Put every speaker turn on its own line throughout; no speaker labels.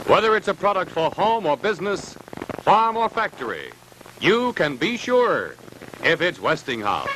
Whether it's a product for home or business, farm or factory, you can be sure if it's Westinghouse.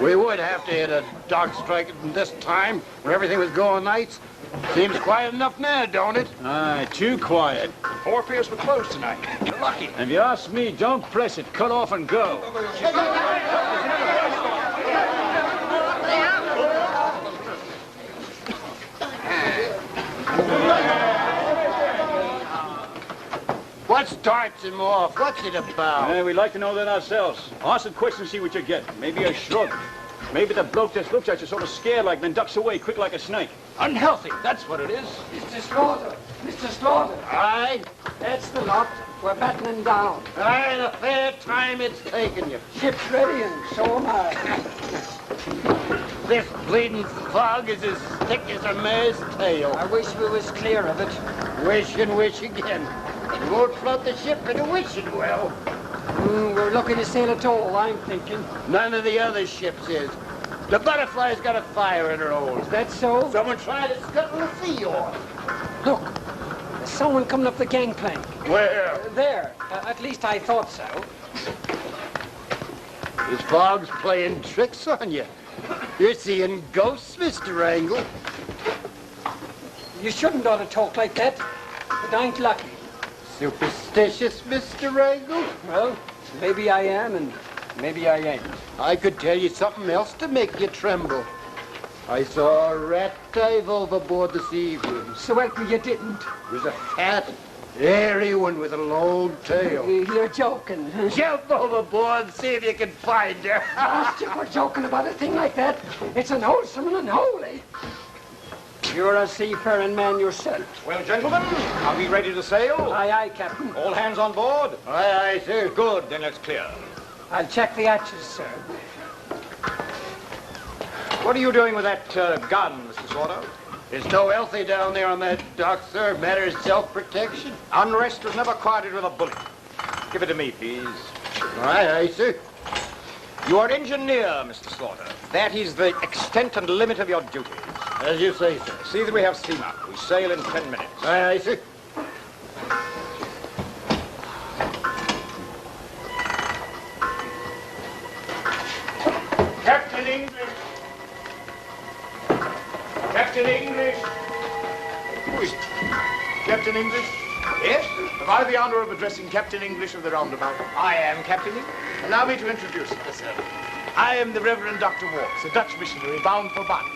We would have to hit a dog strike at this time, when everything was going nice. Seems quiet enough now, don't it?
Aye, too quiet.
Four piers were closed tonight. You're lucky.
If you ask me, don't press it. Cut off and go.
What starts him off? What's it about?
We'd like to know that ourselves. Ask a question, see what you get. Maybe a shrug. Maybe the bloke just looks at you sort of scared like, then ducks away quick like a snake.
Unhealthy, that's what it is.
Mr. Slaughter! Mr. Slaughter!
Aye?
That's the lot. We're battening down.
Aye, the fair time it's taken you.
Ship's ready and so am I.
This bleeding fog is as thick as a mare's tail.
I wish we was clear of it.
Wish and wish again. We won't float the ship into wishing well.
We're lucky to sail at all, I'm thinking.
None of the other ships is. The Butterfly's got a fire in her hold.
Is that so?
Someone tried to scuttle the sea off.
Look, there's someone coming up the gangplank.
Where?
There. At least I thought so.
This fog's playing tricks on you. You're seeing ghosts, Mr. Wrangle.
You shouldn't ought to talk like that, but I ain't lucky.
Superstitious, Mr. Wrangle?
Well, maybe I am and maybe I ain't.
I could tell you something else to make you tremble. I saw a rat dive overboard this evening.
So help me you didn't.
It was a fat, hairy one with a long tail.
You're joking.
Jump overboard and see if you can find her.
Lost you for joking about a thing like that. It's unwholesome and unholy. You're a seafaring man yourself.
Well, gentlemen, are we ready to sail?
Aye, aye, Captain.
All hands on board?
Aye, aye, sir.
Good, then let's clear.
I'll check the hatches, sir.
What are you doing with that gun, Mr. Slaughter?
There's no healthy down there on that dock, sir. Matter of self-protection.
Unrest was never quieted with a bullet. Give it to me, please.
Aye, sir.
You are engineer, Mr. Slaughter. That is the extent and limit of your duties.
As you say, sir.
See that we have steam out. We sail in 10 minutes.
Aye, sir.
Captain English. Captain English. Who is it? Captain English?
Yes?
Have I the honor of addressing Captain English of the Roundabout?
I am Captain English.
Allow me to introduce myself. I am the Reverend Dr. Walks, a Dutch missionary bound for Bali.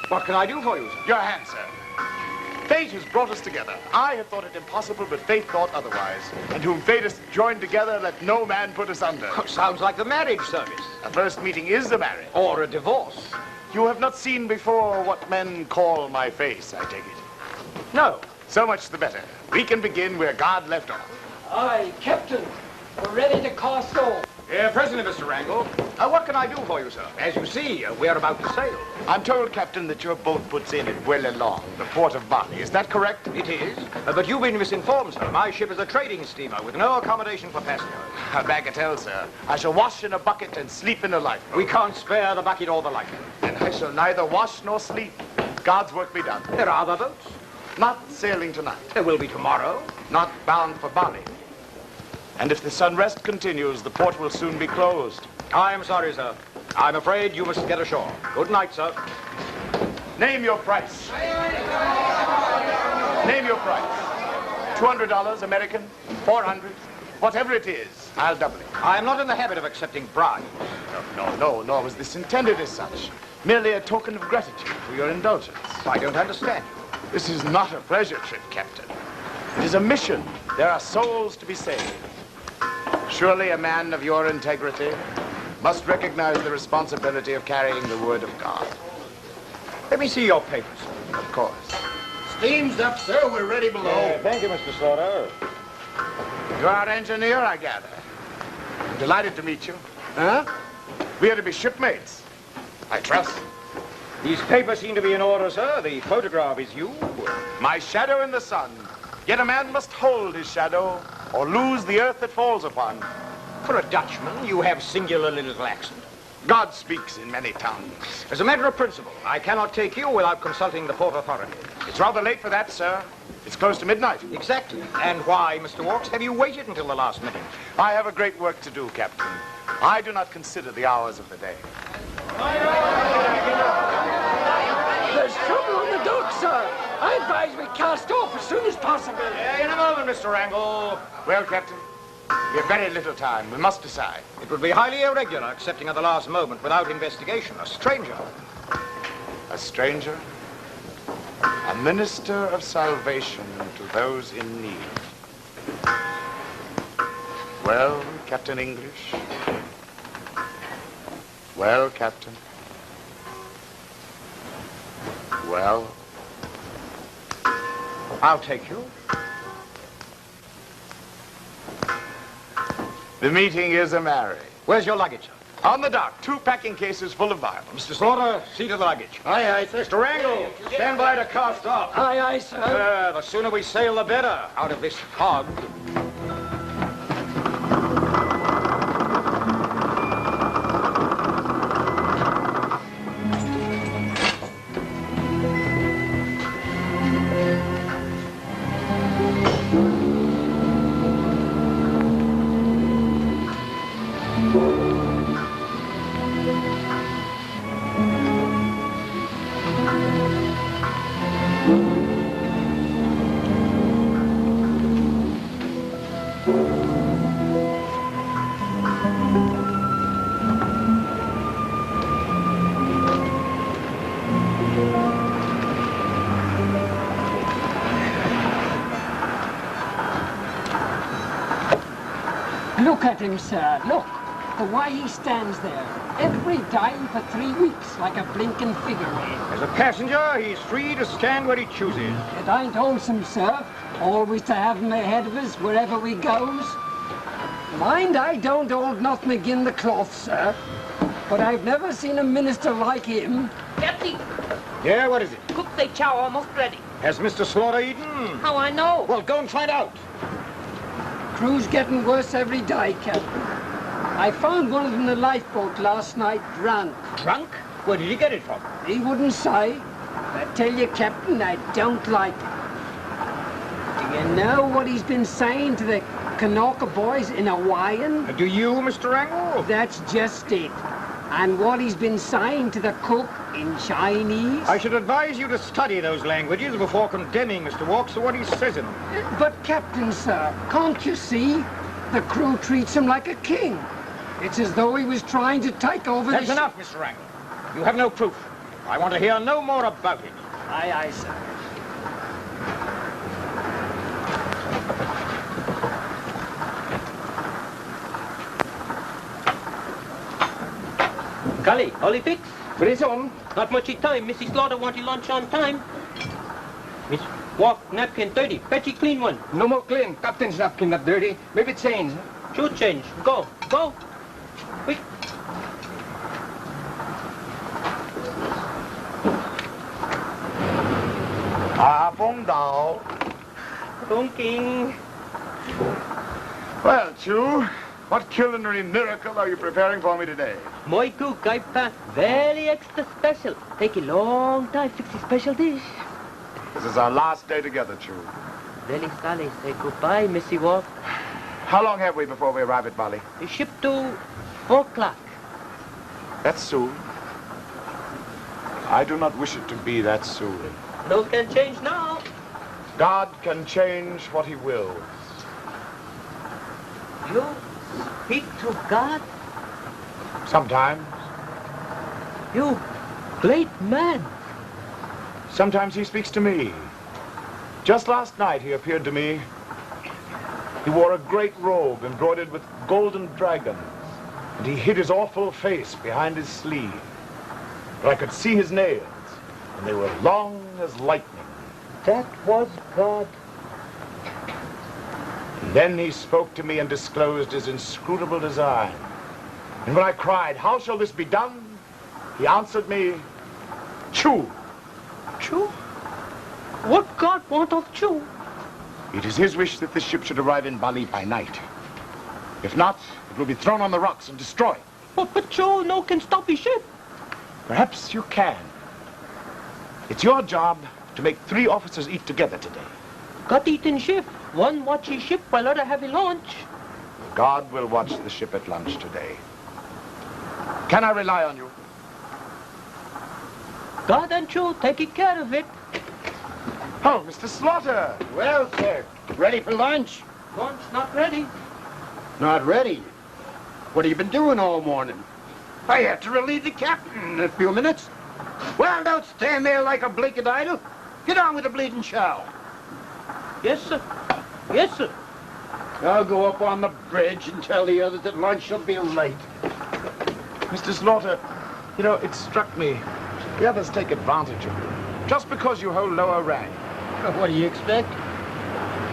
What can I do for you, sir?
Your hand, sir. Fate has brought us together. I had thought it impossible, but fate thought otherwise. And whom fate has joined together, let no man put us under.
Oh, sounds like the marriage service.
A first meeting is a marriage.
Or a divorce.
You have not seen before what men call my face, I take it.
No.
So much the better. We can begin where God left off.
Aye, Captain. We're ready to cast off.
Presently, Mr. Wrangle. What can I do for you, sir? As you see, we're about to sail.
I'm told, Captain, that your boat puts in at Wrangle, the port of Bali. Is that correct?
It is. But you've been misinformed, sir. My ship is a trading steamer with no accommodation for passengers.
A bagatelle, sir. I shall wash in a bucket and sleep in a lifeboat.
We can't spare the bucket or the light.
And I shall neither wash nor sleep. God's work be done.
There are other boats.
Not sailing tonight.
There will be tomorrow.
Not bound for Bali. And if this unrest continues, the port will soon be closed.
I am sorry, sir. I'm afraid you must get ashore. Good night, sir.
Name your price. Name your price. $200 American, 400, whatever it is, I'll double it.
I am not in the habit of accepting bribes.
No, nor was this intended as such. Merely a token of gratitude for your indulgence.
I don't understand.
This is not a pleasure trip, Captain. It is a mission. There are souls to be saved. Surely a man of your integrity must recognize the responsibility of carrying the word of God.
Let me see your papers.
Of course.
Steam's up, sir. We're ready below.
Thank you, Mr. Slaughter.
You're our engineer, I gather. I'm delighted to meet you.
Huh?
We are to be shipmates. I trust.
These papers seem to be in order, sir. The photograph is you.
My shadow in the sun. Yet a man must hold his shadow or lose the earth that falls upon.
For a Dutchman, you have singularly little accent.
God speaks in many tongues.
As a matter of principle, I cannot take you without consulting the port authority.
It's rather late for that, sir. It's close to midnight.
Exactly. And why, Mr. Walks, have you waited until the last minute?
I have a great work to do, Captain. I do not consider the hours of the day.
There's trouble on the dock, sir. I advise we cast off as soon as possible.
In a moment, Mr. Wrangle.
Well, Captain, we have very little time. We must decide.
It would be highly irregular accepting at the last moment without investigation. A stranger.
A stranger, a minister of salvation to those in need. Well, Captain English. Well, Captain. Well.
I'll take you.
The meeting is a marriage.
Where's your luggage, sir?
On the dock, 2 packing cases full of Bibles.
Mr. Slaughter, see to the luggage.
Aye, sir.
Mr. Wrangle, stand by to cast off.
Aye, sir.
The sooner we sail, the better out of this fog.
Look at him, sir. Look. The way he stands there. Every day for 3 weeks, like a blinking figurine.
As a passenger, he's free to stand where he chooses.
It ain't wholesome, sir. Always to have him ahead of us wherever we goes. Mind, I don't hold nothing agin the cloth, sir. But I've never seen a minister like him.
Captain!
Yeah, what is it?
Cooke say chow almost ready.
Has Mr. Slaughter eaten?
How I know?
Well, go and find out.
Crew's getting worse every day, Captain. I found one of them in the lifeboat last night, drunk.
Drunk? Where did he get it from?
He wouldn't say. I tell you, Captain, I don't like it. Do you know what he's been saying to the Kanaka boys in Hawaiian?
Do you, Mr. Wrangle?
That's just it. And what he's been saying to the cook in Chinese?
I should advise you to study those languages before condemning Mr. Walks for what he says in them.
But, Captain, sir, can't you see? The crew treats him like a king. It's as though he was trying to take over
That's
the
enough, Mr. Wrangle. You have no proof. I want to hear no more about it.
Aye, aye, sir.
Cully, Ollie fix?
Freeze on.
Not much time. Mrs. Slaughter want your lunch on time. Miss Walk, napkin dirty. Fetchy clean one.
No more clean. Captain's napkin not dirty. Maybe change.
Should change. Go, go. Quick. King.
Well, Chew, what culinary miracle are you preparing for me today?
My cook, I pack very extra special. Take a long time fix a special dish.
This is our last day together, Chew.
Very sorry. Say goodbye, Missy Walk.
How long have we before we arrive at Bali?
The ship to 4 o'clock.
That's soon. I do not wish it to be that soon.
Those can change now.
God can change what he wills.
You speak to God?
Sometimes.
You great man.
Sometimes he speaks to me. Just last night he appeared to me. He wore a great robe embroidered with golden dragons, and he hid his awful face behind his sleeve. But I could see his nails, and they were long as lightning.
That was God.
And then he spoke to me and disclosed his inscrutable design. And when I cried, "How shall this be done?" he answered me, "Chew."
Chew? What God want of Chew?
It is his wish that this ship should arrive in Bali by night. If not, it will be thrown on the rocks and destroyed.
But Chew no can stop his ship.
Perhaps you can. It's your job to make 3 officers eat together today.
God eat in ship. One watch his ship while other have a lunch.
God will watch the ship at lunch today. Can I rely on you?
God and Chew taking care of it.
Oh, Mr. Slaughter.
Well, sir, ready for lunch?
Lunch not ready.
Not ready. What have you been doing all morning? I have to relieve the captain in a few minutes. Well, don't stand there like a blinking idol. Get on with the bleeding chow.
Yes, sir. Yes, sir.
I'll go up on the bridge and tell the others that lunch will be late.
Mr. Slaughter, you know, it struck me. The others take advantage of you. Just because you hold lower rank.
What do you expect?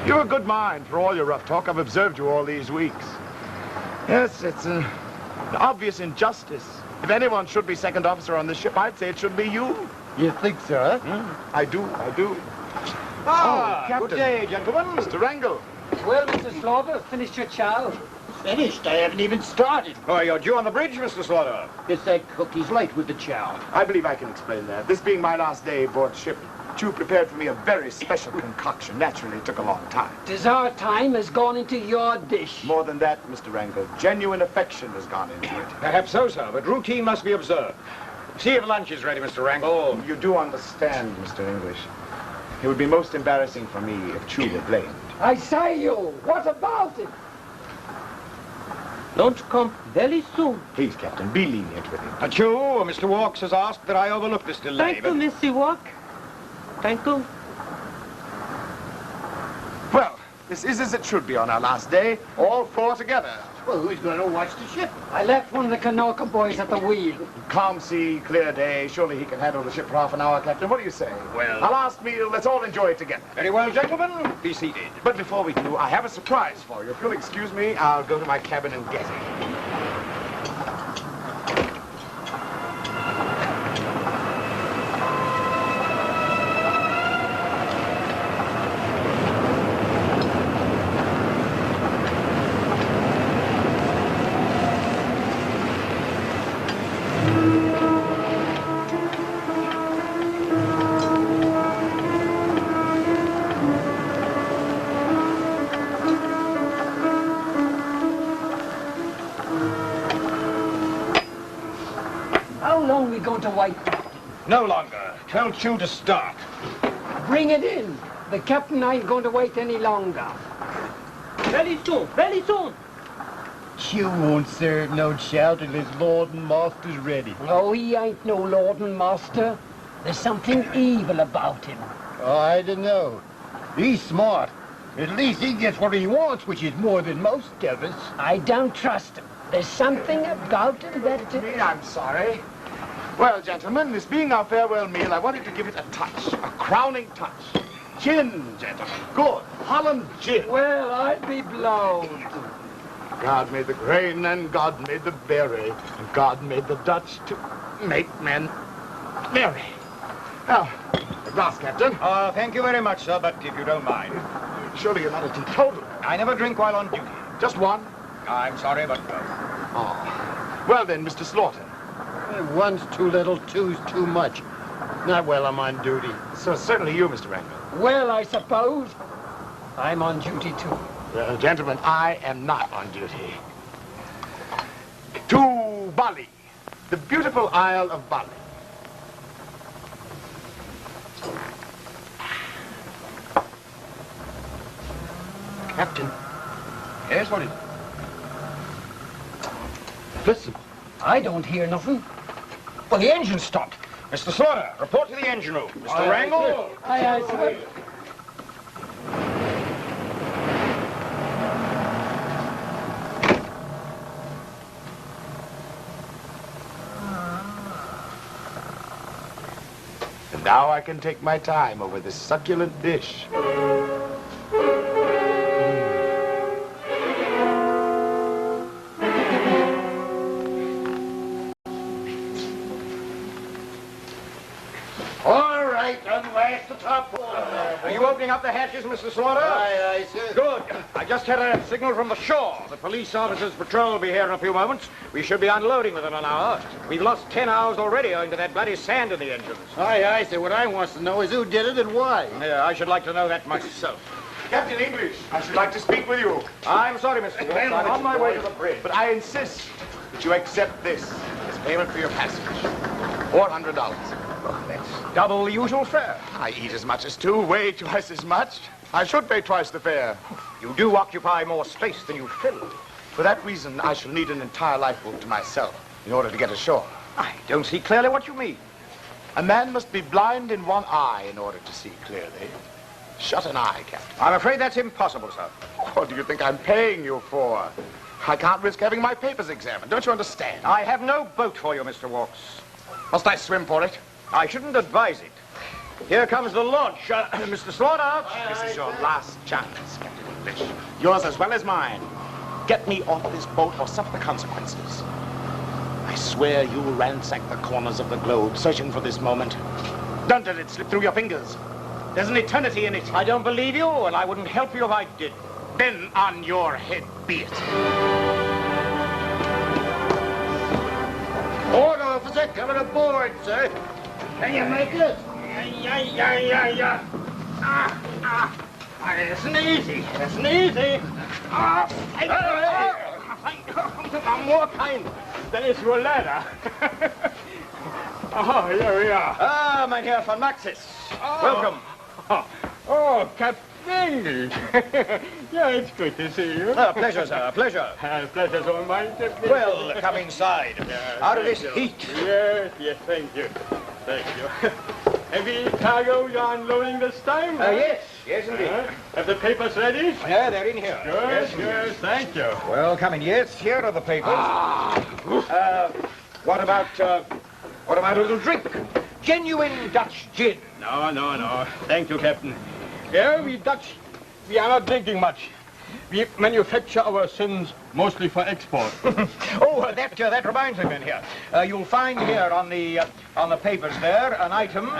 You're a good mind for all your rough talk. I've observed you all these weeks. Yes, it's an obvious injustice. If anyone should be second officer on this ship, I'd say it should be you.
You think so, huh?
I do.
Ah,
Captain.
good day, gentlemen.
Mr. Wrangle.
Well, Mr. Slaughter, finished your chow?
Finished? I haven't even started.
Oh, you're due on the bridge, Mr. Slaughter.
It's that cookie's late with the chow.
I believe I can explain that. This being my last day aboard ship, Chew prepared for me a very special concoction. Naturally, it took a long time.
'Tis our time has gone into your dish.
More than that, Mr. Wrangle, genuine affection has gone into it.
Perhaps so, sir, but routine must be observed. See if lunch is ready, Mr. Wrangle.
You do understand, Mr. English. It would be most embarrassing for me if Chew were blamed.
I say you, what about it?
Lunch come very soon.
Please, Captain, be lenient with him.
Chew, Mr. Walks has asked that I overlook this delay.
Thank you, Missy Walk. Thank you.
Well, this is as it should be on our last day, all 4 together.
Well, who's going to watch the ship?
I left one of the Kanaka boys at the wheel.
Calm sea, clear day. Surely he can handle the ship for half an hour, Captain. What do you say?
Well-
Our last meal, let's all enjoy it together.
Very well, gentlemen. Be seated.
But before we do, I have a surprise for you. If you'll excuse me, I'll go to my cabin and get it.
going to wait?
No longer. Tell Chew to start.
Bring it in. The captain ain't going to wait any longer.
Very soon, very soon.
You won't serve no shout unless Lord and Master's ready.
Oh, he ain't no lord and master. There's something evil about him.
Oh, I don't know. He's smart. At least he gets what he wants, which is more than most of us.
I don't trust him. There's something about him that...
I'm sorry. Well, gentlemen, this being our farewell meal, I wanted to give it a touch, a crowning touch. Gin, gentlemen. Good. Holland gin.
Well, I'd be blowed.
God made the grain, and God made the berry, and God made the Dutch to make men merry. Now, a glass, Captain.
Thank you very much, sir, but if you don't mind.
Surely you're not a teetotaler.
I never drink while on duty.
Just one?
I'm sorry, but no.
Oh. Well then, Mr. Slaughter.
One's too little, two's too much. Not while I'm on duty.
So certainly you, Mr. Wrangle.
Well, I suppose. I'm on duty too.
Well, gentlemen, I am not on duty. To Bali, the beautiful Isle of Bali.
Captain,
Yes, what is it?
listen.
I don't hear nothing.
Well, the engine stopped. Mr. Slaughter, report to the engine room. Mr. Wrangle?
Aye, sir.
And now I can take my time over this succulent dish.
All right, unlash the top hole.
Are you opening up the hatches, Mr. Slaughter?
Aye, sir.
Good. I just had a signal from the shore. The police officers' patrol will be here in a few moments. We should be unloading within an hour. We've lost 10 hours already owing to that bloody sand in the engines.
Aye, sir. What I wants to know is who did it and why.
Yeah, I should like to know that myself.
Captain English, I should like to speak with you.
I'm sorry, Mr. Walsh. I'm on my way to the bridge.
But I insist that you accept this as payment for your passage. $400.
Oh, that's double the usual fare.
I eat as much as two, weigh twice as much. I should pay twice the fare.
You do occupy more space than you fill.
For that reason, I shall need an entire lifeboat to myself in order to get ashore.
I don't see clearly what you mean.
A man must be blind in one eye in order to see clearly. Shut an eye, Captain.
I'm afraid that's impossible, sir.
What do you think I'm paying you for? I can't risk having my papers examined. Don't you understand?
I have no boat for you, Mr. Walks.
Must I swim for it?
I shouldn't advise it. Here comes the launch. Mr. Slaughter.
This is your last chance, Captain English. Yours as well as mine. Get me off this boat or suffer the consequences. I swear you'll ransack the corners of the globe searching for this moment. Don't let it slip through your fingers. There's an eternity in it.
I don't believe you, and I wouldn't help you if I did.
Then on your head be it.
Port officer coming aboard, sir. Can you make it?
Yeah. Isn't easy. Isn't easy. More kind.
That is your ladder. Oh, here we are.
Ah, Mynheer van Matsys. Welcome.
Oh, Captain English. Yeah, it's good to see you.
Pleasure, sir. Pleasure.
Pleasure's all mine, Captain.
Well, come inside. Out of this heat.
Yes, thank you. Thank you. Heavy cargo you're unloading this time?
Yes, indeed.
Have the papers ready?
Yeah, they're in here.
Yes, thank you.
Well, come in. Yes, here are the papers. What about a little drink? Genuine Dutch gin.
No. Thank you, Captain. Yeah, we Dutch, we are not drinking much. We manufacture our sins mostly for export.
That reminds me, Mynheer. You'll find here on the papers there an item,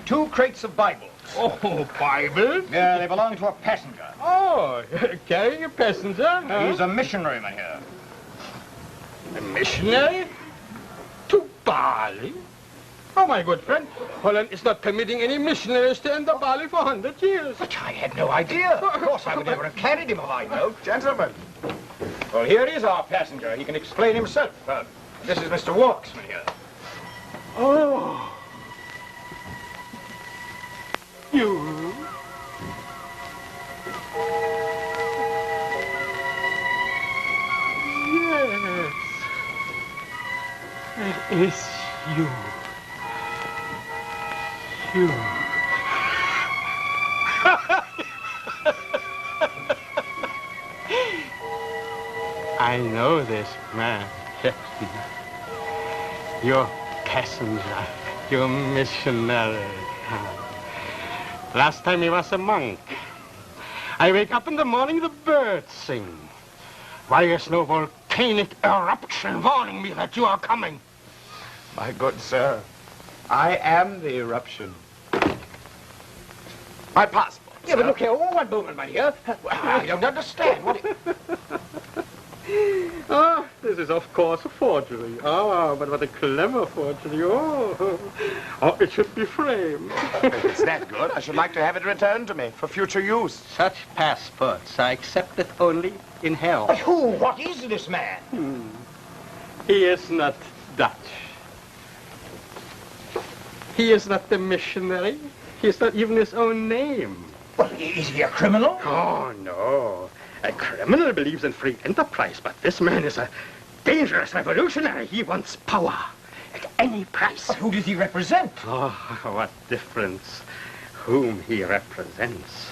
2 crates of Bibles.
Oh, Bible?
Yeah, they belong to a passenger.
Oh, carrying a passenger? Huh?
He's a missionary, Mynheer.
A missionary? To Bali? Oh, my good friend, Holland is not permitting any missionaries to enter Bali for 100 years.
But I had no idea. Of course, I would never have carried him if I'd known.
Gentlemen,
Well, here is our passenger. He can explain himself. This is Mr. Walks, Mynheer.
Oh. You. Yes. It is you. You. I know this man, Captain. Your passenger, your missionary. Last time he was a monk. I wake up in the morning, the birds sing. Why is no volcanic eruption warning me that you are coming?
My good sir, I am the eruption. My passport.
Yeah, but look here, one moment, Mynheer. I don't understand. What?
Ah, this is of course a forgery. Ah, but what a clever forgery. Oh, it should be framed.
If it's that good, I should like to have it returned to me for future use.
Such passports are accepted only in hell.
But who? What is this man?
He is not Dutch. He is not the missionary. He is not even his own name.
Well, is he a criminal?
Oh, no. A criminal believes in free enterprise, but this man is a dangerous revolutionary. He wants power at any price.
But who does he represent?
Oh, what difference whom he represents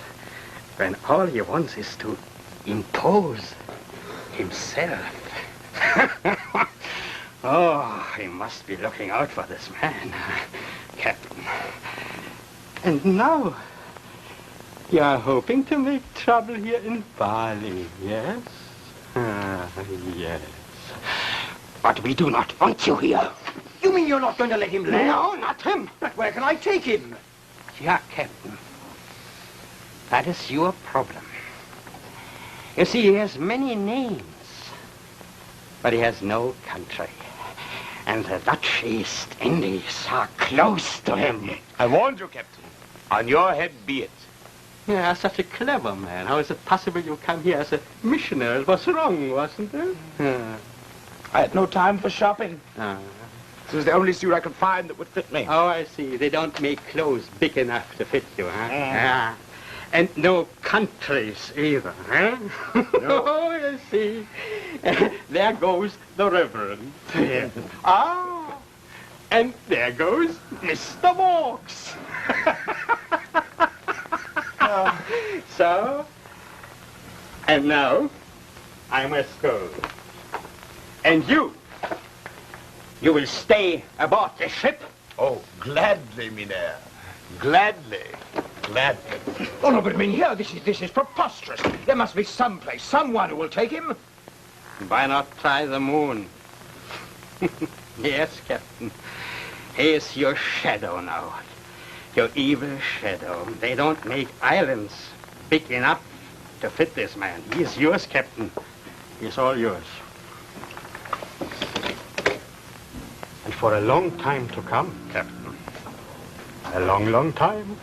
when all he wants is to impose himself. Oh, he must be looking out for this man, Captain. And now, you are hoping to make trouble here in Bali, yes? Yes. But we do not want you here.
You mean you're not going to let him land?
No, not him.
But where can I take him?
Yeah, Captain. That is your problem. You see, he has many names, but he has no country. And the Dutch East Indies are close to him.
I warned you, Captain. On your head be it.
Yeah, such a clever man. How is it possible you come here as a missionary? It was wrong, wasn't it?
I had no time for shopping. This was the only suit I could find that would fit me.
Oh, I see. They don't make clothes big enough to fit you, huh? Yeah. And no countries either, huh?
No.
Oh, I see. There goes the Reverend.
Yeah.
Ah, and there goes Mr. Walks. So, and now, I must go. And you will stay aboard the ship?
Oh, gladly, Mynheer. Gladly. Gladly.
Oh, no, but Mynheer, this is preposterous. There must be some place, someone who will take him.
Why not try the moon? Yes, Captain. Here's your shadow now. Your evil shadow. They don't make islands big enough to fit this man. He is yours, Captain. He's all yours. And for a long time to come, Captain. A long, long time.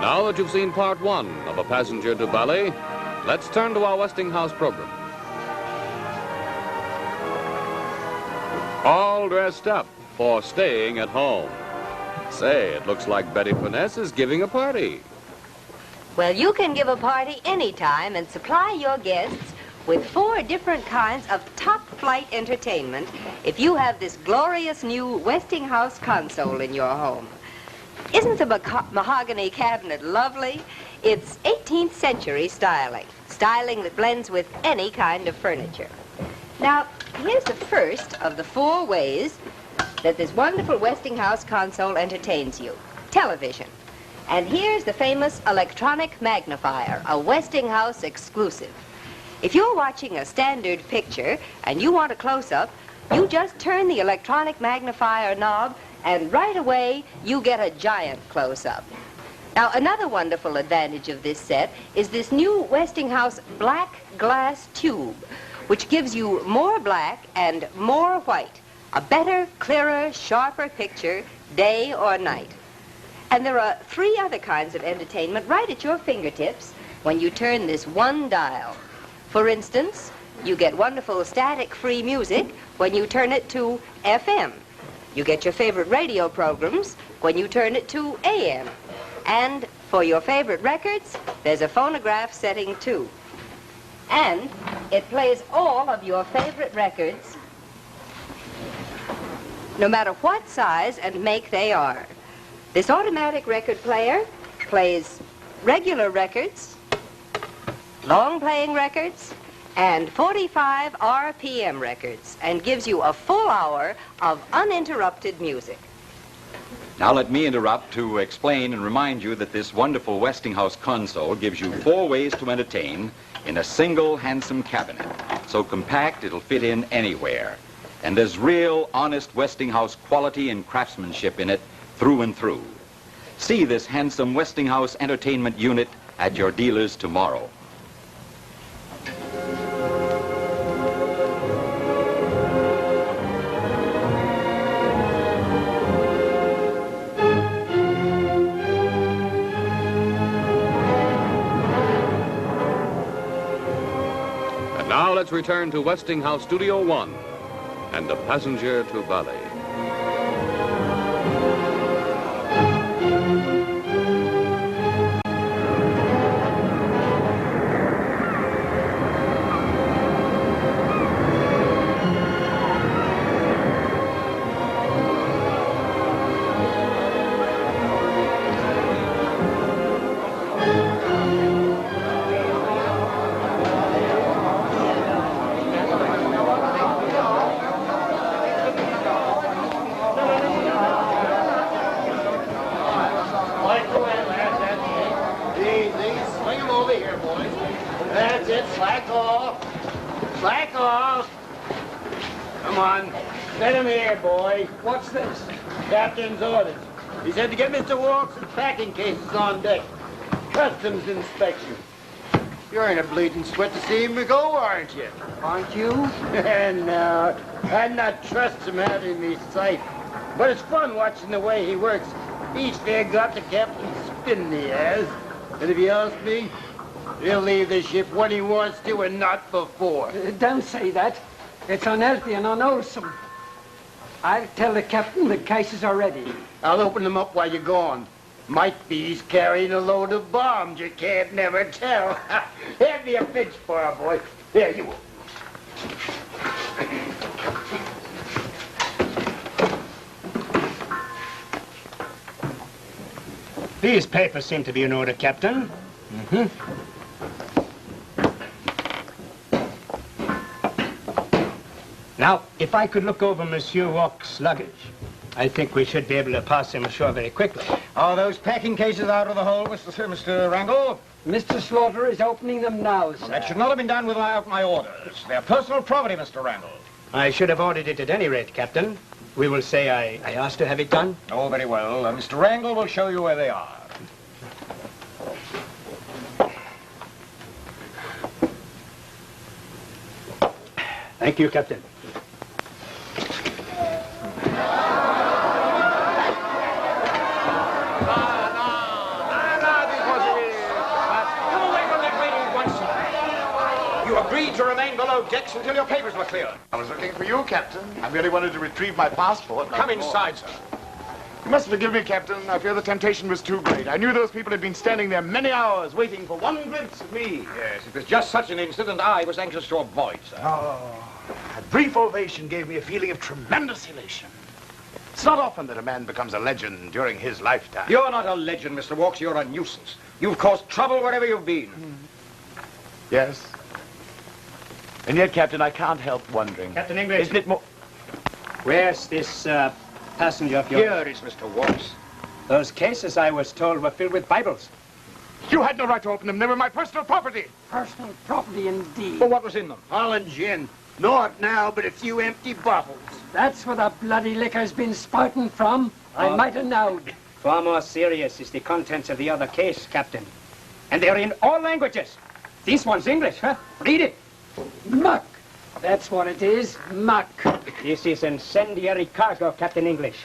Now that you've seen part one of A Passenger to Bali, let's turn to our Westinghouse program. All dressed up for staying at home. Say, it looks like Betty Finesse is giving a party.
Well, you can give a party anytime and supply your guests with 4 different kinds of top-flight entertainment if you have this glorious new Westinghouse console in your home. Isn't the mahogany cabinet lovely? It's 18th century styling that blends with any kind of furniture. Now, here's the first of the 4 ways that this wonderful Westinghouse console entertains you. Television. And here's the famous electronic magnifier, a Westinghouse exclusive. If you're watching a standard picture and you want a close-up, you just turn the electronic magnifier knob and right away you get a giant close-up. Now, another wonderful advantage of this set is this new Westinghouse black glass tube, which gives you more black and more white. A better, clearer, sharper picture, day or night. And there are 3 other kinds of entertainment right at your fingertips when you turn this one dial. For instance, you get wonderful static-free music when you turn it to FM. You get your favorite radio programs when you turn it to AM. And for your favorite records, there's a phonograph setting too. And it plays all of your favorite records, no matter what size and make they are. This automatic record player plays regular records, long-playing records, and 45 RPM records, and gives you a full hour of uninterrupted music.
Now let me interrupt to explain and remind you that this wonderful Westinghouse console gives you 4 ways to entertain in a single handsome cabinet. So compact it'll fit in anywhere. And there's real, honest Westinghouse quality and craftsmanship in it through and through. See this handsome Westinghouse entertainment unit at your dealers tomorrow.
And now let's return to Westinghouse Studio 1 and a passenger to Bali.
What's this? Captain's orders. He said to get Mr. Walks's packing cases on deck. Customs inspection. You're in a bleeding sweat to see him go, aren't you?
Aren't you?
No, I'd not trust him out in me sight. But it's fun watching the way he works. He's fair got the captain's spin, he has. And if you ask me, he'll leave the ship when he wants to and not before.
Don't say that. It's unhealthy and unwholesome. I'll tell the captain the cases are ready.
I'll open them up while you're gone. Might be he's carrying a load of bombs. You can't never tell. Hand me a pinch bar, boy. There, you.
These papers seem to be in order, Captain. Now, if I could look over Monsieur Walk's luggage, I think we should be able to pass him ashore very quickly.
Are those packing cases out of the hole, Mr. Wrangle?
Mr. Slaughter is opening them now, sir.
That should not have been done without my orders. They're personal property, Mr. Wrangle.
I should have ordered it at any rate, Captain. We will say I asked to have it done.
Oh, very well. Mr. Wrangle will show you where they are.
Thank you, Captain.
To remain below decks until your papers were cleared.
I was looking for you, Captain. I merely wanted to retrieve my passport.
Come inside, sir.
You must forgive me, Captain. I fear the temptation was too great. I knew those people had been standing there many hours waiting for one glimpse of me.
Yes, it was just such an incident I was anxious to avoid, sir.
Oh, a brief ovation gave me a feeling of tremendous elation. It's not often that a man becomes a legend during his lifetime.
You're not a legend, Mr. Walks. You're a nuisance. You've caused trouble wherever you've been.
Yes. And yet, Captain, I can't help wondering.
Captain English.
Isn't it more...
Where's this passenger of yours?
Here is Mr. Walks.
Those cases, I was told, were filled with Bibles.
You had no right to open them. They were my personal property.
Personal property indeed.
Well, what was in them?
Holland gin. Naught now but a few empty bottles.
That's where the bloody liquor's been spouting from. I might have known.
Far more serious is the contents of the other case, Captain. And they're in all languages. This one's English, huh? Read it.
Muck. That's what it is, muck.
This is incendiary cargo, Captain English.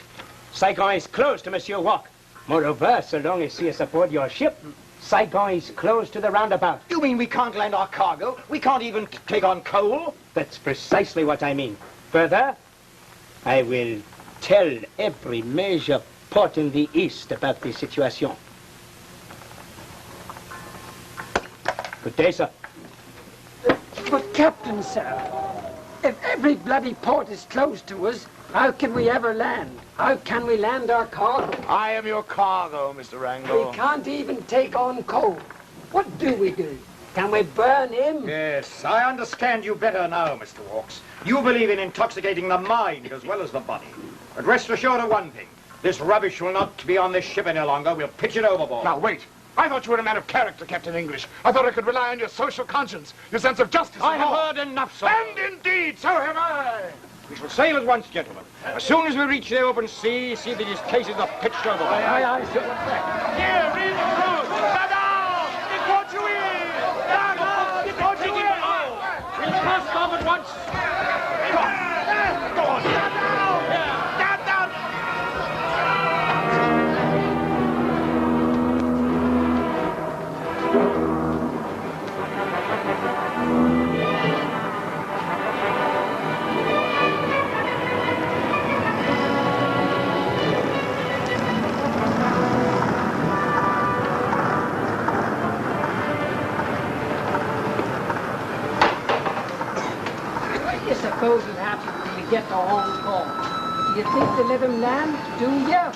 Saigon is closed to Monsieur Walk. Moreover, so long as he is aboard your ship, Saigon is closed to the roundabout.
You mean we can't land our cargo? We can't even take on coal?
That's precisely what I mean. Further, I will tell every major port in the East about the situation. Good day, sir.
But Captain, sir, if every bloody port is closed to us, how can we ever land? How can we land our cargo?
I am your cargo, Mr. Wrangle.
We can't even take on coal. What do we do? Can we burn him?
Yes, I understand you better now, Mr. Walks. You believe in intoxicating the mind as well as the body. But rest assured of one thing. This rubbish will not be on this ship any longer. We'll pitch it overboard.
Now, wait. I thought you were a man of character, Captain English. I thought I could rely on your social conscience, your sense of justice.
I have heard enough, sir.
And indeed, so have I.
We shall sail at once, gentlemen. As soon as we reach the open sea, see that his cases are pitched overboard.
Aye, sir.
Here, read the truth. Down! It's what you is! Down! It's what you is!
We'll cast off at once.
Go on! Down! Down, down!
What do you suppose will happen when we get to Hong Kong? Do you think they'll let him land? Do ya?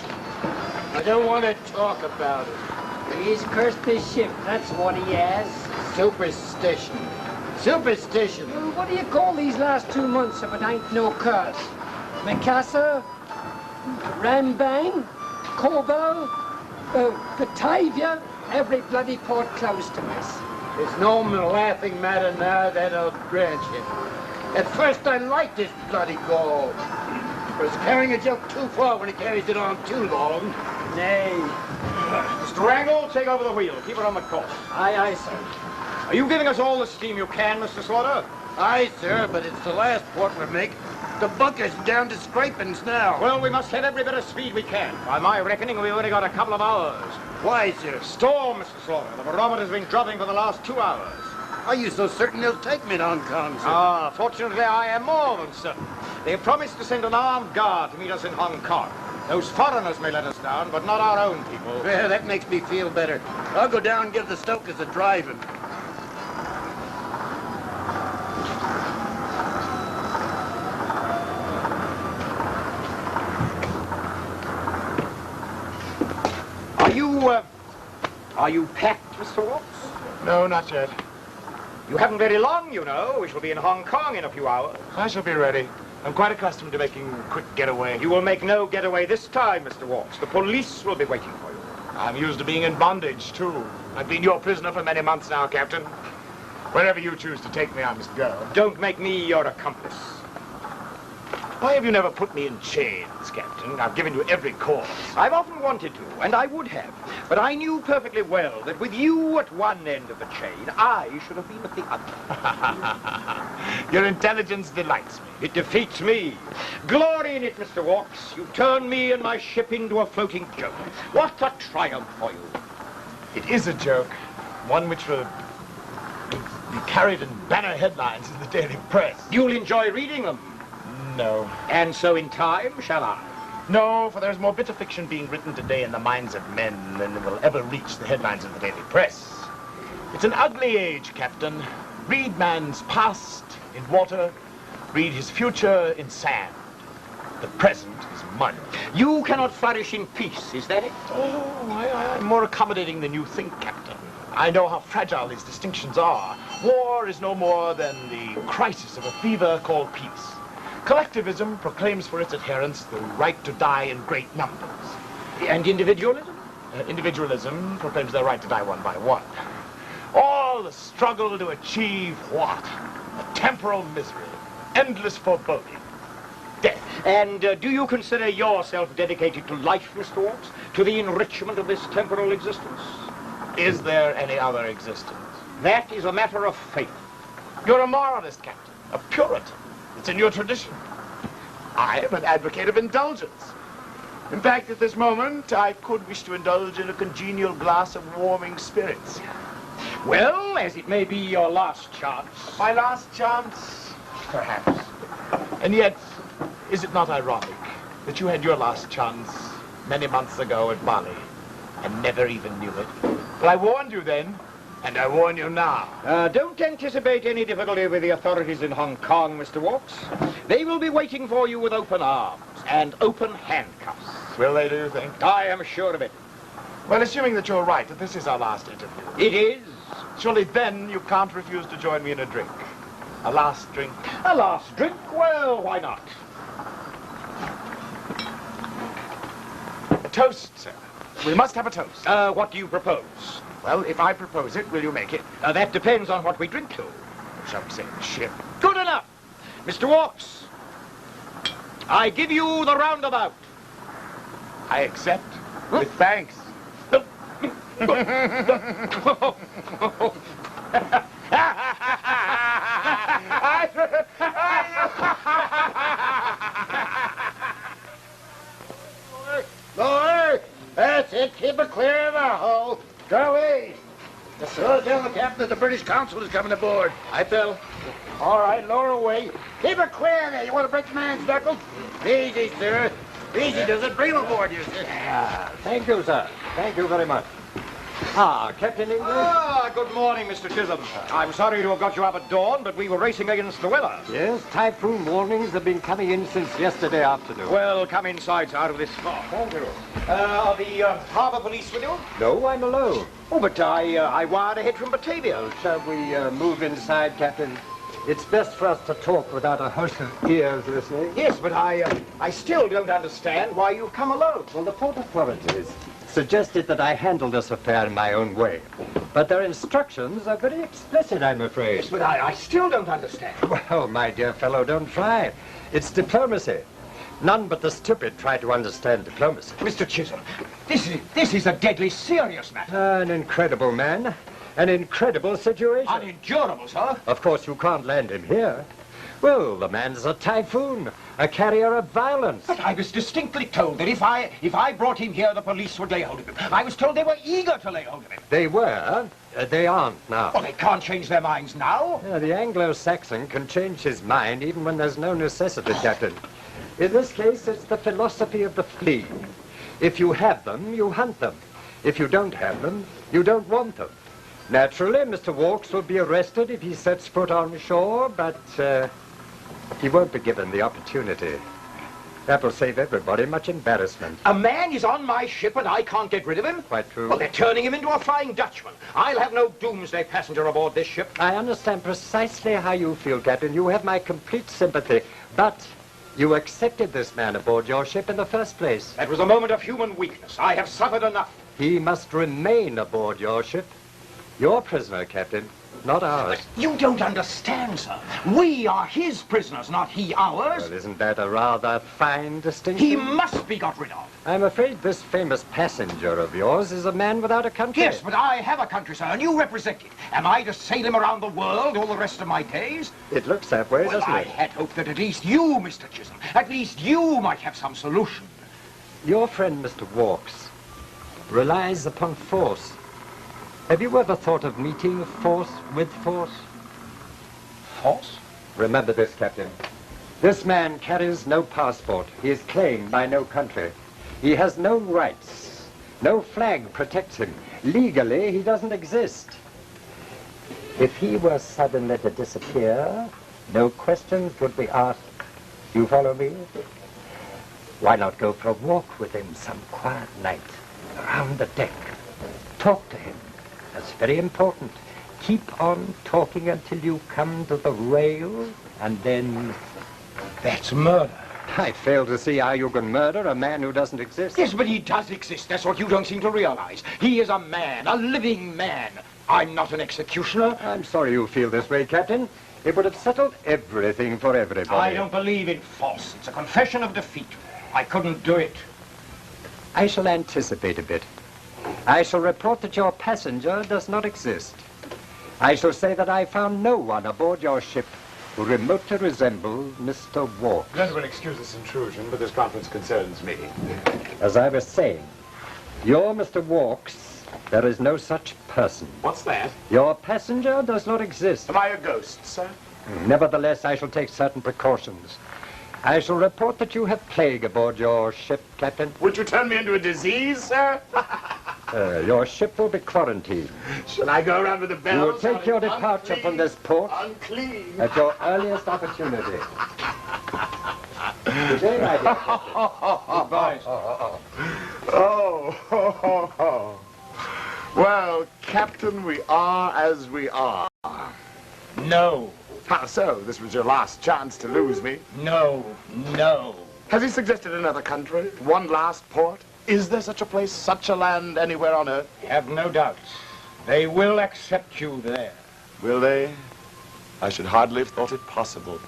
I don't want to talk about it.
He's cursed this ship, that's what he has.
Superstition. Superstition.
Well, what do you call these last 2 months if it ain't no curse? Mikasa, Rambang, Kobo, Batavia, every bloody port close to us.
It's no laughing matter now, that I'll grant you. At first I liked this bloody goal. But it's carrying a joke too far when it carries it on too long.
Nay.
Mr. Wrangle, take over the wheel. Keep it on the course.
Aye, sir.
Are you giving us all the steam you can, Mr. Slaughter?
Aye, sir, but it's the last port we make. The bunker's down to scrapings now.
Well, we must have every bit of speed we can. By my reckoning, we've only got a couple of hours.
Why, sir?
Storm, Mr. Slaughter. The barometer's been dropping for the last 2 hours.
Are you so certain they'll take me to Hong Kong, sir?
Ah, fortunately, I am more than certain. They have promised to send an armed guard to meet us in Hong Kong. Those foreigners may let us down, but not our own people.
Well, that makes me feel better. I'll go down and give the stokers a driving.
Are you packed, Mr. Walks?
No, not yet.
You haven't very long, you know. We shall be in Hong Kong in a few hours.
I shall be ready. I'm quite accustomed to making a quick getaway.
You will make no getaway this time, Mr. Walks. The police will be waiting for you.
I'm used to being in bondage, too. I've been your prisoner for many months now, Captain. Wherever you choose to take me, I must go.
Don't make me your accomplice.
Why have you never put me in chains, Captain? I've given you every cause.
I've often wanted to, and I would have. But I knew perfectly well that with you at one end of the chain, I should have been at the other.
Your intelligence delights me.
It defeats me. Glory in it, Mr. Walks. You turn me and my ship into a floating joke. What a triumph for you.
It is a joke. One which will be carried in banner headlines in the daily press.
You'll enjoy reading them.
No.
And so in time, shall I?
No, for there's more bitter fiction being written today in the minds of men than will ever reach the headlines of the daily press. It's an ugly age, Captain. Read man's past in water, read his future in sand. The present is mud.
You cannot flourish in peace, is that it?
Oh, I'm more accommodating than you think, Captain. I know how fragile these distinctions are. War is no more than the crisis of a fever called peace. Collectivism proclaims for its adherents the right to die in great numbers.
And individualism?
Individualism proclaims their right to die one by one. All the struggle to achieve what? A temporal misery, endless foreboding, death.
And do you consider yourself dedicated to life, Mr. Walks? To the enrichment of this temporal existence?
Is there any other existence?
That is a matter of faith.
You're a moralist, Captain. A Puritan. It's in your tradition. I am an advocate of indulgence. In fact, at this moment, I could wish to indulge in a congenial glass of warming spirits.
Well, as it may be your last chance.
My last chance? Perhaps. And yet, is it not ironic that you had your last chance many months ago at Bali and never even knew it? But I warned you then, and I warn you now.
Don't anticipate any difficulty with the authorities in Hong Kong, Mr. Walks. They will be waiting for you with open arms and open handcuffs.
Will they, do you think?
I am sure of it.
Well, assuming that you're right, that this is our last interview.
It is.
Surely then you can't refuse to join me in a drink. A last drink.
A last drink? Well, why not?
A toast, sir. We must have a toast.
What do you propose?
Well, if I propose it, will you make it?
That depends on what we drink to.
Shall we say the ship?
Good enough. Mr. Walks, I give you the roundabout.
I accept. With thanks.
Lower! That's it. Keep it clear of the hull. Charlie! So tell the captain that the British consul is coming aboard.
Aye, Phil.
All right, lower away. Keep it clear there. You want to break the man's knuckles? Easy, sir. Easy does it. Bring him aboard, you sir.
Thank you, sir. Thank you very much. Ah, Captain English?
Ah, good morning, Mr. Chisholm. I'm sorry to have got you up at dawn, but we were racing against the weather.
Yes, typhoon warnings have been coming in since yesterday afternoon.
Well, come inside, sir, out of this fog.
Thank you.
Are the harbour police with you?
No, I'm alone.
Oh, but I wired ahead from Batavia.
Shall we move inside, Captain? It's best for us to talk without a host of ears listening.
Yes, but I still don't understand why you've come alone.
Well, the port authorities suggested that I handle this affair in my own way. But their instructions are very explicit, I'm afraid.
Yes, but I still don't understand.
Well, my dear fellow, don't try. It's diplomacy. None but the stupid try to understand diplomacy.
Mr. Chisholm, this is a deadly serious matter.
An incredible man. An incredible situation.
Unendurable, sir.
Of course, you can't land him here. Well, the man's a typhoon, a carrier of violence.
But I was distinctly told that if I brought him here, the police would lay hold of him. I was told they were eager to lay hold of him.
They were. They aren't now.
Well, they can't change their minds now.
Yeah, the Anglo-Saxon can change his mind even when there's no necessity, Captain. In this case, it's the philosophy of the flea. If you have them, you hunt them. If you don't have them, you don't want them. Naturally, Mr. Walks will be arrested if he sets foot on shore, but he won't be given the opportunity. That will save everybody much embarrassment.
A man is on my ship and I can't get rid of him?
Quite true.
Well, they're turning him into a Flying Dutchman. I'll have no doomsday passenger aboard this ship.
I understand precisely how you feel, Captain. You have my complete sympathy. But you accepted this man aboard your ship in the first place.
That was a moment of human weakness. I have suffered enough.
He must remain aboard your ship. Your prisoner, Captain, not ours.
But you don't understand, sir. We are his prisoners, not he ours.
Well, isn't that a rather fine distinction?
He must be got rid of.
I'm afraid this famous passenger of yours is a man without a country.
Yes, but I have a country, sir, and you represent it. Am I to sail him around the world all the rest of my days?
It looks that way,
Well,
doesn't
I
it?
had hoped that at least you, Mr. Chisholm, at least you might have some solution.
Your friend, Mr. Walks, relies upon force. Have you ever thought of meeting force with force?
Force?
Remember this, Captain. This man carries no passport. He is claimed by no country. He has no rights. No flag protects him. Legally, he doesn't exist. If he were suddenly to disappear, no questions would be asked. You follow me? Why not go for a walk with him some quiet night, around the deck? Talk to him. That's very important. Keep on talking until you come to the rail, and then...
That's murder.
I fail to see how you can murder a man who doesn't exist.
Yes, but he does exist. That's what you don't seem to realize. He is a man, a living man. I'm not an executioner.
I'm sorry you feel this way, Captain. It would have settled everything for everybody.
I don't believe in false. It's a confession of defeat. I couldn't do it.
I shall anticipate a bit. I shall report that your passenger does not exist. I shall say that I found no one aboard your ship who remotely resembled Mr. Walk.
Gentlemen, excuse this intrusion, but this conference concerns me.
As I was saying, you're Mr. Walks. There is no such person.
What's that?
Your passenger does not exist.
Am I a ghost, sir?
Nevertheless, I shall take certain precautions. I shall report that you have plague aboard your ship, Captain.
Would you turn me into a disease, sir?
Your ship will be quarantined.
Shall I go around with the bells?
You will take your departure from this port
Unclean.
at your earliest opportunity. Good day, my dear Captain. Goodbye.
Oh. Well, Captain, we are as we are.
No.
How so? This was your last chance to lose me.
No.
Has he suggested another country? One last port? Is there such a place, such a land anywhere on Earth?
Have no doubts. They will accept you there.
Will they? I should hardly have thought it possible.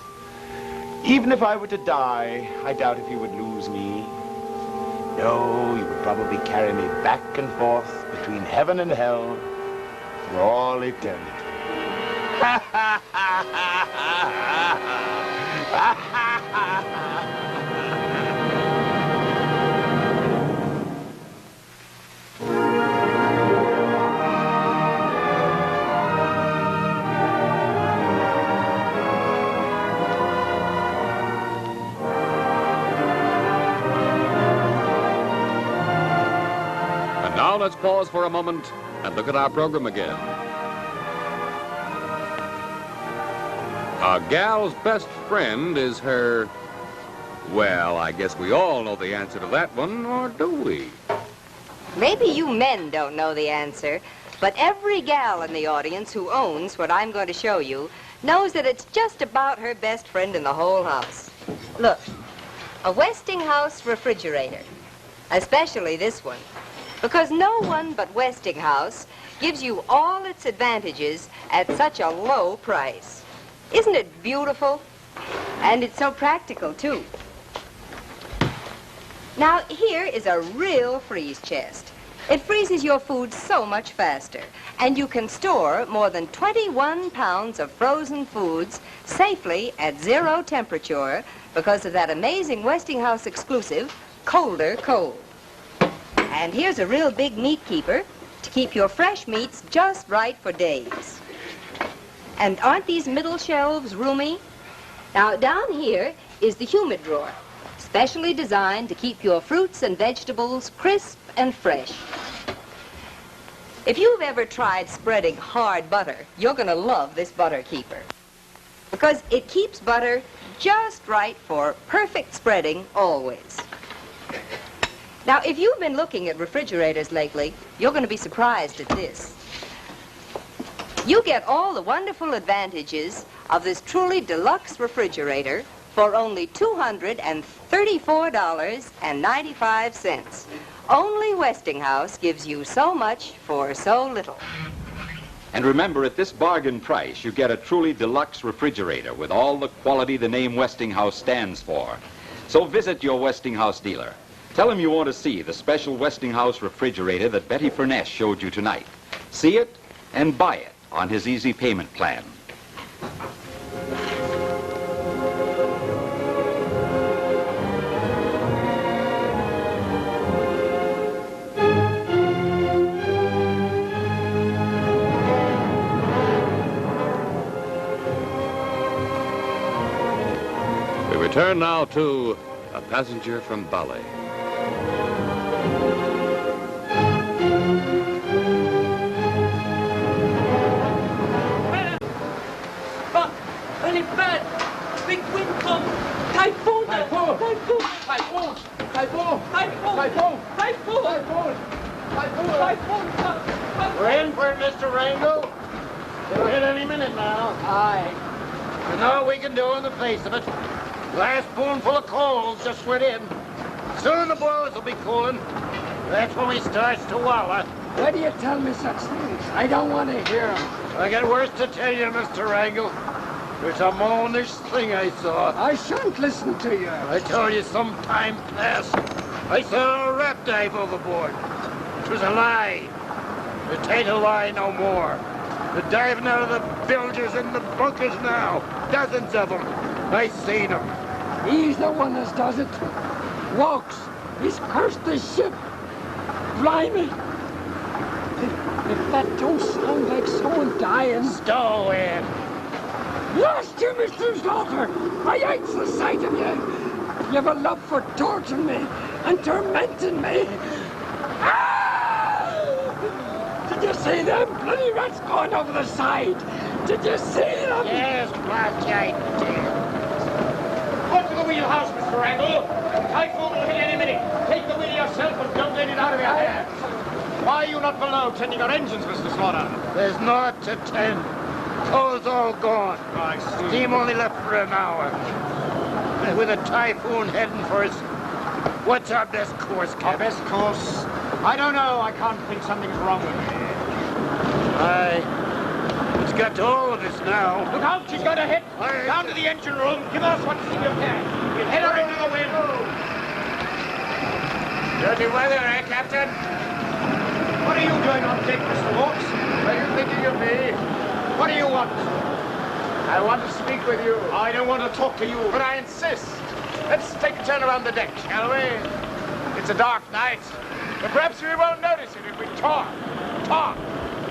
Even if I were to die, I doubt if you would lose me. No, you would probably carry me back and forth between heaven and hell for all eternity.
And now let's pause for a moment and look at our program again. A gal's best friend is her... Well, I guess we all know the answer to that one, or do we?
Maybe you men don't know the answer, but every gal in the audience who owns what I'm going to show you knows that it's just about her best friend in the whole house. Look, a Westinghouse refrigerator, especially this one, because no one but Westinghouse gives you all its advantages at such a low price. Isn't it beautiful? And it's so practical, too. Now, here is a real freeze chest. It freezes your food so much faster, and you can store more than 21 pounds of frozen foods safely at 0 temperature because of that amazing Westinghouse exclusive, Colder Cold. And here's a real big meat keeper to keep your fresh meats just right for days. And aren't these middle shelves roomy? Now, down here is the humid drawer, specially designed to keep your fruits and vegetables crisp and fresh. If you've ever tried spreading hard butter, you're going to love this butter keeper, because it keeps butter just right for perfect spreading always. Now, if you've been looking at refrigerators lately, you're going to be surprised at this. You get all the wonderful advantages of this truly deluxe refrigerator for only $234.95. Only Westinghouse gives you so much for so little.
And remember, at this bargain price, you get a truly deluxe refrigerator with all the quality the name Westinghouse stands for. So visit your Westinghouse dealer. Tell him you want to see the special Westinghouse refrigerator that Betty Furness showed you tonight. See it and buy it on his easy payment plan.
We return now to A Passenger from Bali.
Very bad. Big wind come. Typhoon. Typhoon. Typhoon.
Typhoon!
Typhoon.
Typhoon!
Typhoon.
Typhoon!
Typhoon.
We're in for it, Mr. Wrangle. It'll hit any minute now. Aye. There's all we can do in the face of it. Last spoonful of coals just went in. Soon the boils will be cooling. That's when we starts to wallow.
Why do you tell me such things? I don't want to hear them.
I got worse to tell you, Mr. Wrangle. It's a moanish thing I saw.
I shan't listen to you.
I told you some time past. I saw a rat dive overboard. It was a lie. It ain't a lie no more. They're diving out of the bilges and the bunkers now. Dozens of them. I seen them.
He's the one that does it. Walks. He's cursed the ship. Blimey. If that don't sound like someone dying.
Stow in.
Lost you, Mr. Slaughter. I hate the sight of you. You have a love for torturing me and tormenting me. Ah! Did you see them bloody rats going over the side? Did you see them?
Yes, Blotch, I did.
Go to the wheelhouse, Mr. Wrangle. The typhoon will hit any minute. Take the wheel yourself and don't let it out of your hands. Why are you not below tending your engines, Mr. Slaughter?
There's naught to tend. Coal's all gone.
I see.
Steam only left for an hour. And with a typhoon heading for us, what's our best course,
Our
Captain?
best course? I don't know. I can't think something's wrong with me.
It's got to all of us now.
Look out, she's going to hit. Down to the engine room. Give us what steam you can. We'll head her into the wind.
Dirty weather, eh, Captain?
What are you doing on deck, Mr. Hawks?
Are you thinking of me?
What do you want?
I want to speak with you.
I don't want to talk to you.
But I insist. Let's take a turn around the deck, shall we? It's a dark night, but perhaps we won't notice it if we talk. Talk.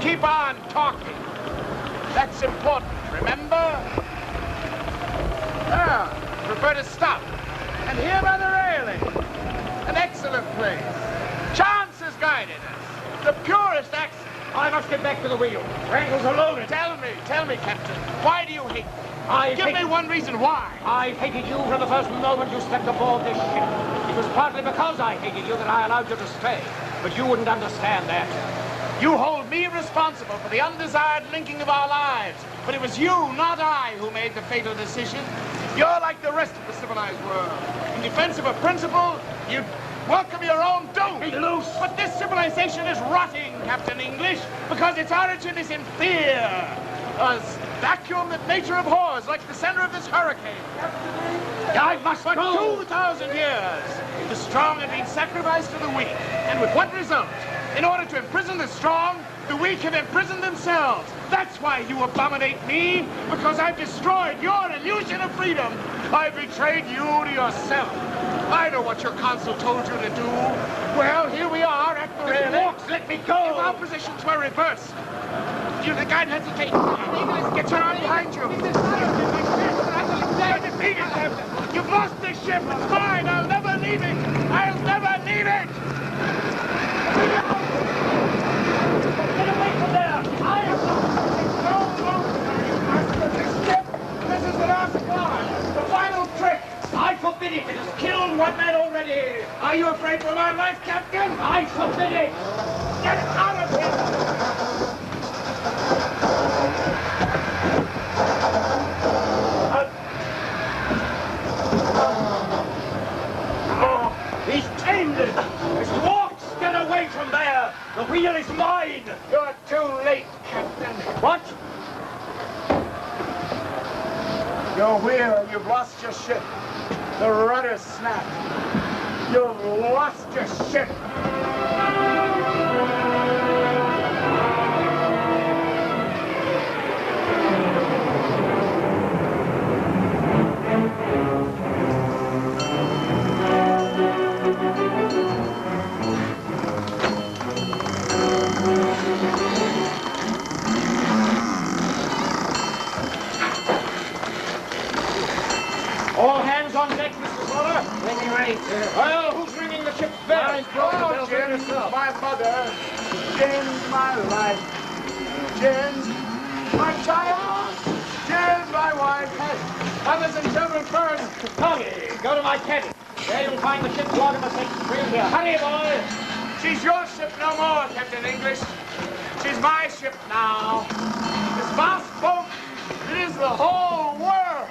Keep on talking. That's important, remember? Now, prefer to stop. And here by the railing. An excellent place. Chance has guided us. The purest accent.
I must get back to the wheel. Wrangle's alone.
Tell me, Captain, why do you hate me? Give me one reason why.
I hated you from the first moment you stepped aboard this ship. It was partly because I hated you that I allowed you to stay. But you wouldn't understand that.
You hold me responsible for the undesired linking of our lives. But it was you, not I, who made the fatal decision. You're like the rest of the civilized world. In defense of a principle, you welcome your own doom.
Be loose.
But this civilization is rotting, Captain English, because its origin is in fear. A vacuum that nature abhors, like the center of this hurricane.
I must
For
go.
2,000 years, the strong have been sacrificed to the weak. And with what result? In order to imprison the strong, the weak have imprisoned themselves. That's why you abominate me, because I've destroyed your illusion of freedom. I've betrayed you to yourself. I know what your consul told you to do. Well, here we are at the railing.
Hawks, let me go.
If our positions were reversed, do you think I'd hesitate? English, get your arm behind you. You're defeated, Captain. You've lost this ship. It's mine. I'll never leave it. I'll never leave it.
Get away from there. I am
This ship, this is the last one. The final trick.
I forbid it. It has killed one man already.
Are you afraid for my life, Captain?
I forbid it.
Get out of here.
He's tamed it. Mr. Hawks, get away from there. The wheel is mine.
You're too late, Captain.
What?
Your wheel, you've lost your ship. The rudder snapped. You've lost your ship.
All hands on deck, Mr. Slaughter. When you're ready, sir. Well, who's ringing the ship's bell?
Oh, Jim's my mother. Jim's my life. Jim's my child. Jim's my wife. Mothers and children first.
Tommy, go to my cabin. There you'll find the ship's log and the safety screen here. Hurry, boy.
She's your ship no more, Captain English. She's my ship now. This vast boat, it is the whole world.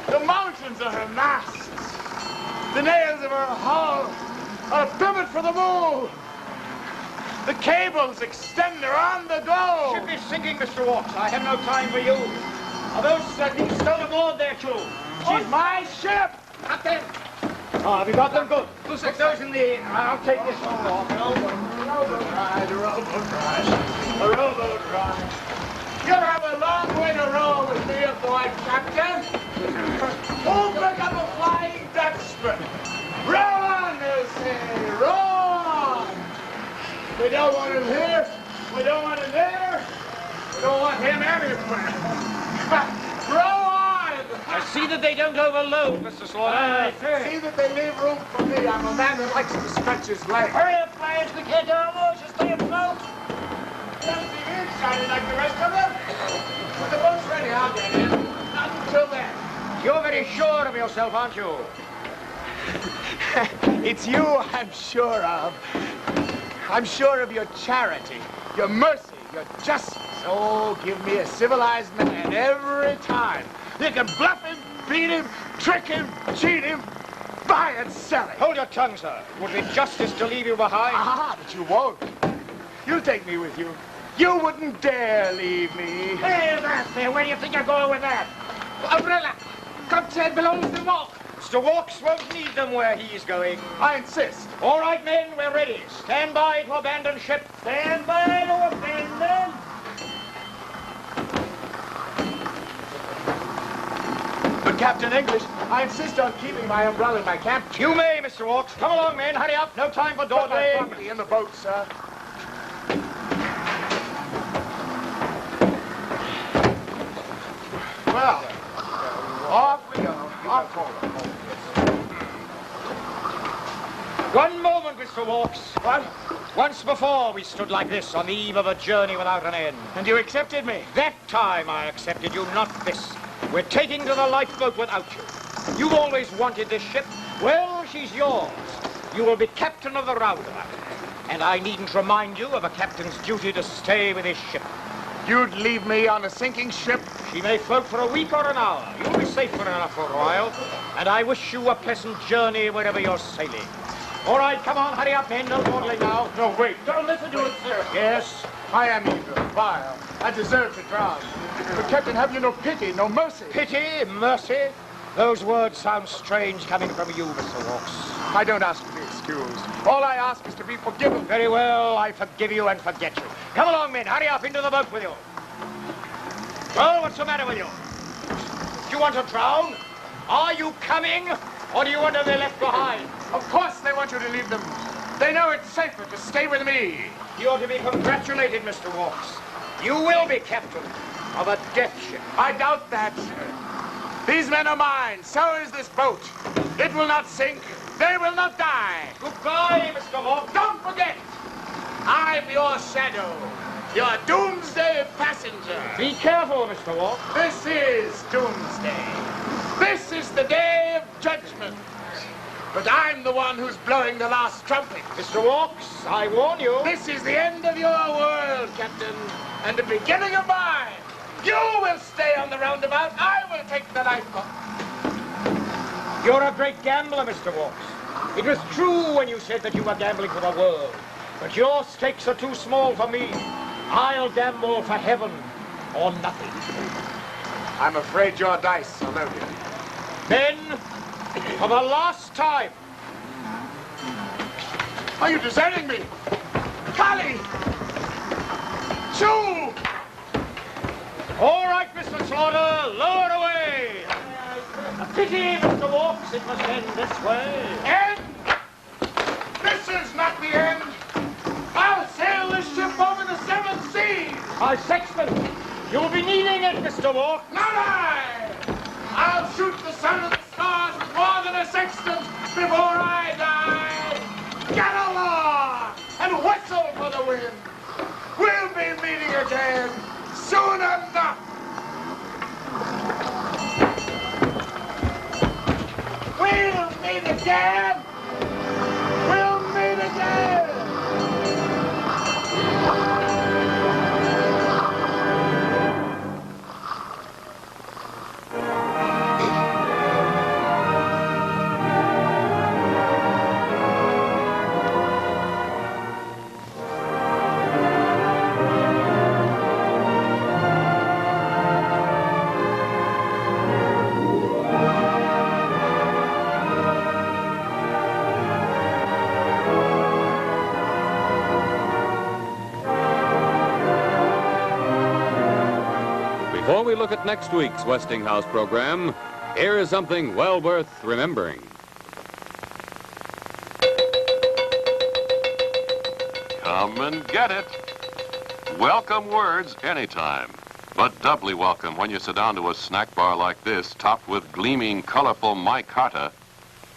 The mountains are her masts. The nails of her hull are a pivot for the moon. The cables extend around the globe.
Ship is sinking, Mr. Hawks. I have no time for you. Are those things stowed aboard there, too?
She's my ship!
Captain! Oh, have you got them? Good. Stick those in the... I'll take this one off.
Rowboat ride. You'll have a long way to row with me aboard, Captain. Who'll pick up a Flying Dutchman? Row on, they say. Row on. We don't want him here. We don't want him there. We don't want him anywhere. Row on.
See that they don't overload, Mr. Slaughter.
See that they leave room for me. I'm a man that likes to stretch his legs.
Hurry up, lads. We can't almost just stay afloat.
Doesn't be inside like the rest of them. When the boat's ready, I'll get in. Not until then.
You're very sure of yourself, aren't you?
It's you I'm sure of. I'm sure of your charity, your mercy, your justice. Oh, give me a civilized man every time. You can bluff him, beat him, trick him, cheat him, buy and sell him.
Hold your tongue, sir. It would be justice to leave you behind.
Ah, but you won't. You'll take me with you. You wouldn't dare leave me.
Hey, there. Where do you think you're going with that?
Umbrella. Cocktail belongs to Walk.
Mr. Walks won't need them where he's going.
I insist.
All right, men, we're ready. Stand by to abandon ship. Stand by to abandon.
But Captain English, I insist on keeping my umbrella in my camp.
You may, Mr. Walks. Come along, men. Hurry up. No time for
Put my
dawdling.
property in the boat, sir. Well, off we go.
One moment, Mr. Walks.
What?
Once before we stood like this on the eve of a journey without an end.
And you accepted me?
That time I accepted you, not this. We're taking to the lifeboat without you. You've always wanted this ship. Well, she's yours. You will be captain of the roundabout. And I needn't remind you of a captain's duty to stay with his ship.
You'd leave me on a sinking ship?
She may float for a week or an hour. You'll be safer enough for a while. And I wish you a pleasant journey wherever you're sailing. All right, come on, hurry up, men. No dawdling now.
No, wait.
Don't listen to it, sir. Yes?
I am evil, vile. I deserve to drown. But, Captain, have you no pity, no mercy?
Pity, mercy? Those words sound strange coming from you, Mr. Walks.
I don't ask to be excused. All I ask is to be forgiven.
Very well, I forgive you and forget you. Come along, men. Hurry up into the boat with you. Well, what's the matter with you? Do you want to drown? Are you coming? Or do you want to be left behind?
Of course they want you to leave them. They know it's safer to stay with me.
You ought to be congratulated, Mr. Walks. You will be captain of a death ship.
I doubt that. These men are mine. So is this boat. It will not sink. They will not die.
Goodbye, Mr. Walks.
Don't forget, I'm your shadow. Your doomsday passenger.
Be careful, Mr. Walks.
This is doomsday. This is the day of judgment. But I'm the one who's blowing the last trumpet.
Mr. Walks, I warn you.
This is the end of your world, Captain, and the beginning of mine. You will stay on the roundabout. I will take the lifeboat.
You're a great gambler, Mr. Walks. It was true when you said that you were gambling for the world. But your stakes are too small for me. I'll gamble for heaven or nothing.
I'm afraid your dice are loaded.
Men, for the last time.
Are you deserting me? Colin! Shoo!
All right, Mr. Slaughter, lower away. A pity, Mr. Walks, it must end this way.
End? This is not the end. I'll sail this ship over the seven seas.
My sexton, you'll be needing it, Mr. Walks.
Not I! I'll shoot the sun and the stars with more than a sextant before I die. Get along and whistle for the wind. We'll be meeting again soon enough. We'll meet again. We'll meet again.
Before we look at next week's Westinghouse program, here is something well worth remembering.
Come and get it. Welcome words anytime, but doubly welcome when you sit down to a snack bar like this, topped with gleaming, colorful micarta.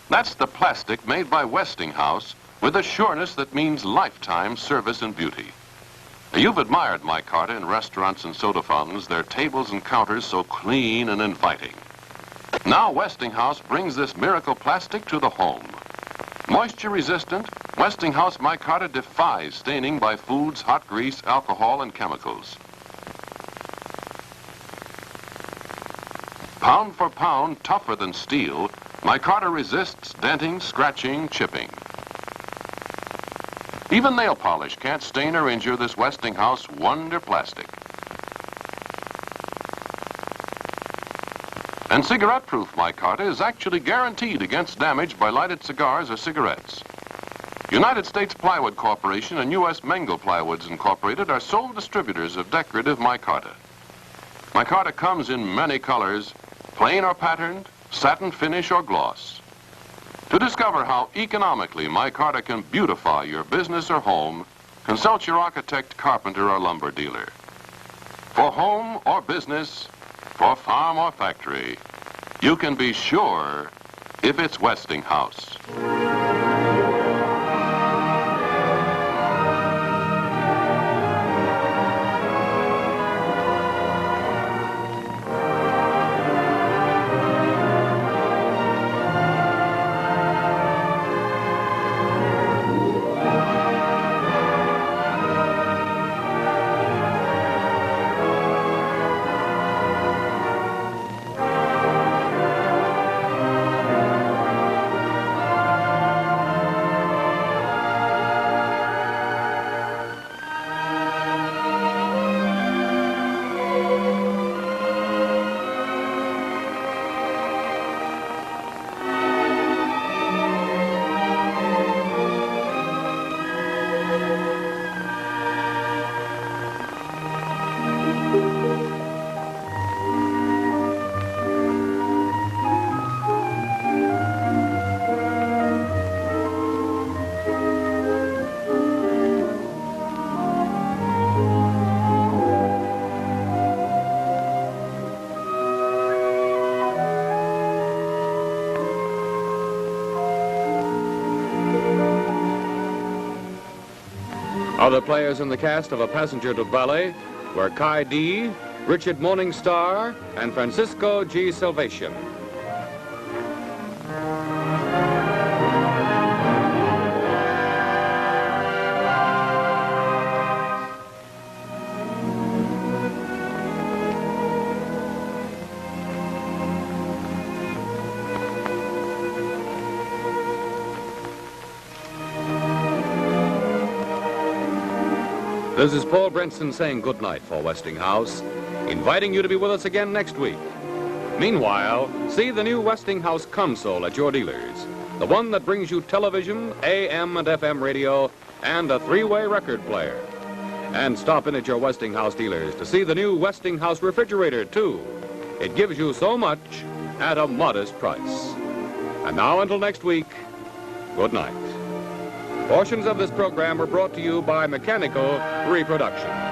That's the plastic made by Westinghouse with a sureness that means lifetime service and beauty. You've admired micarta in restaurants and soda fountains, their tables and counters so clean and inviting. Now Westinghouse brings this miracle plastic to the home. Moisture resistant, Westinghouse micarta defies staining by foods, hot grease, alcohol, and chemicals. Pound for pound, tougher than steel, micarta resists denting, scratching, chipping. Even nail polish can't stain or injure this Westinghouse wonder plastic. And cigarette-proof micarta is actually guaranteed against damage by lighted cigars or cigarettes. United States Plywood Corporation and U.S. Mengo Plywoods Incorporated are sole distributors of decorative micarta. Micarta comes in many colors, plain or patterned, satin finish or gloss. To discover how economically micarta can beautify your business or home, consult your architect, carpenter, or lumber dealer. For home or business, for farm or factory, you can be sure if it's Westinghouse.
Other players in the cast of A Passenger to Bali were Kai D., Richard Morningstar, and Francisco G. Salvation. This is Paul Brenson saying good night for Westinghouse, inviting you to be with us again next week. Meanwhile, see the new Westinghouse console at your dealers, the one that brings you television, AM and FM radio, and a three-way record player. And stop in at your Westinghouse dealers to see the new Westinghouse refrigerator, too. It gives you so much at a modest price. And now until next week, good night. Portions of this program were brought to you by Mechanical Reproduction.